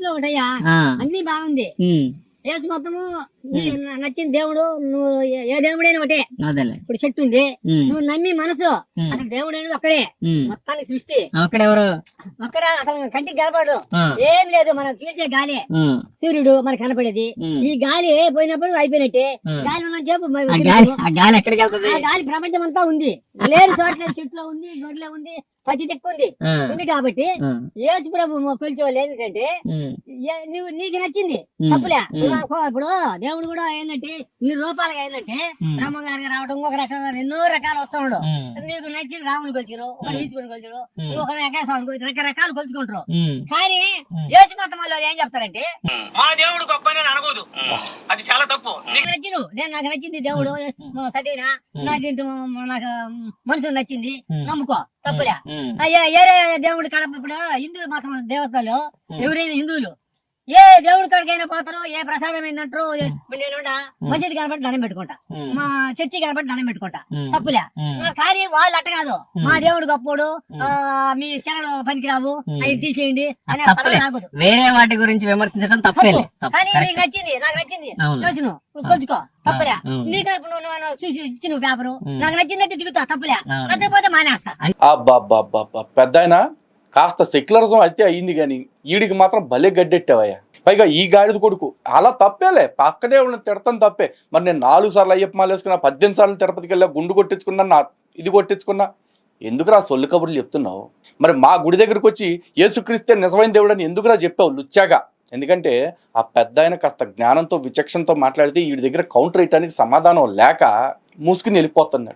మనసులో ఒకటయ్యా, ఆ, అన్ని బాగుంది. ఉమ్, యేసు మొత్తము నచ్చిన దేవుడు, నువ్వు ఏ దేవుడైనా ఒకటే. అదేలే. ఇప్పుడు చెట్టు ఉంది, ఉమ్, నువ్వు నమ్మి మనసు, ఉమ్, అసలు దేవుడు అనేది ఒక్కడే. ఉమ్. మొత్తాన్ని సృష్టి అక్కడెవరు? అక్కడ అసలు కంటికి కనపడు, ఆ, ఏం లేదు. మనం పీల్చే గాలి, ఉమ్, సూర్యుడు మనకు కనపడేది. ఉమ్. ఈ గాలి అయిపోయినప్పుడు అయిపోయినట్టే. ఉమ్. గాలి ఉన్న చెప్పు ఆ గాలి ఎక్కడికి వెళ్తది? ఆ గాలి ప్రపంచం అంతా ఉంది. లేని చోట్ల చెట్లో ఉంది, గొడ్లో ఉంది, పచ్చి దిక్కు ఉంది. ఆ, ఉంది కాబట్టి ఆ, యేసు ప్రభు కొలిచేవాళ్ళు ఏంటంటే, ఉమ్, నువ్వు నీకు నచ్చింది ఉమ్, తప్పులే. ఉమ్, ఇప్పుడు దేవుడు కూడా ఏంటంటే ఇన్ని రూపాయలుగా ఏంటంటే ఉమ్, బ్రహ్మగారికి రావడం, ఒక రకంగా ఎన్నో రకాలు వస్తున్నాడు. ఉమ్, నీకు నచ్చిన రాముని కొలిచారు, ఒక ఈశ్వరుని కొలిచారు, ఉమ్, ఒక వెంకటేశ్వరుని రకరకాలు కొలుచుకుంటారు. ఉమ్, కానీ ఉమ్. యేసు మతం వాళ్ళు ఏం చెప్తారంటే, మా దేవుడు గొప్ప అని అనకూడదు, అది చాలా తప్పు. నాకు నచ్చిను, నాకు నచ్చింది దేవుడు సతీనా, నాకు నాకు మనుషులు నచ్చింది, నమ్ముకో తప్పులే. ఉమ్, ఏరే దేవుడి కాడ ఇప్పుడు హిందూ మతం దేవతలు ఎవరైనా హిందువులు ఏ దేవుడి కాడికైనా పోతారు, ఏ ప్రసాదం ఏందంటారు. ఇప్పుడు నేను మసీదు కనబడి దండం పెట్టుకుంటా, ఉమ్, మా చర్చి కనబడి దండం పెట్టుకుంటా, ఉమ్, తప్పులే. ఉమ్, కానీ వాళ్ళు అట్ట కాదు, మా దేవుడు గొప్పోడు, మీ శరణు పనికిరావు, అవి తీసేయండి అనే తప్పులే. పదం రాకూడదు. వేరే వాటి గురించి విమర్శించడం తప్పేలే. తప్పు. కానీ కరెక్ట్. నీకు నచ్చింది, నాకు నచ్చింది అవును. చూసి కొలుచుకో, తప్పులే. అవును. నీకు నువ్వు చూసి ఇచ్చిన పేపరు ఉమ్. నాకు నచ్చిందంటే దిగుతా, తప్పులే. అవును. నచ్చకపోతే మానేస్తా. అబ్బా పెద్దాయన కాస్త సెక్యులరిజం అయితే అయ్యింది కానీ ఈడికి మాత్రం భలే గడ్డెట్టావయ్యా. పైగా ఈ గాడిద కొడుకు అలా తప్పేలే, పక్క దేవుడిని తిడతాం తప్పే. మరి నేను 4 సార్లు అయ్యప్ప మాల వేసుకున్నా, 18 సార్లు తిరుపతికి వెళ్ళా, గుండు కొట్టించుకున్నా, ఇది కొట్టించుకున్నా. ఎందుకురా సొల్లు కబుర్లు చెప్తున్నావు? మరి మా గుడి దగ్గరకు వచ్చి యేసుక్రీస్తే నిజమైన దేవుడు అని ఎందుకురా చెప్పావు లుచ్చాగా? ఎందుకంటే ఆ పెద్ద ఆయన కాస్త జ్ఞానంతో విచక్షణతో మాట్లాడితే వీడి దగ్గర కౌంటర్ వేయటానికి సమాధానం లేక మూసుకుని వెళ్ళిపోతున్నాడు.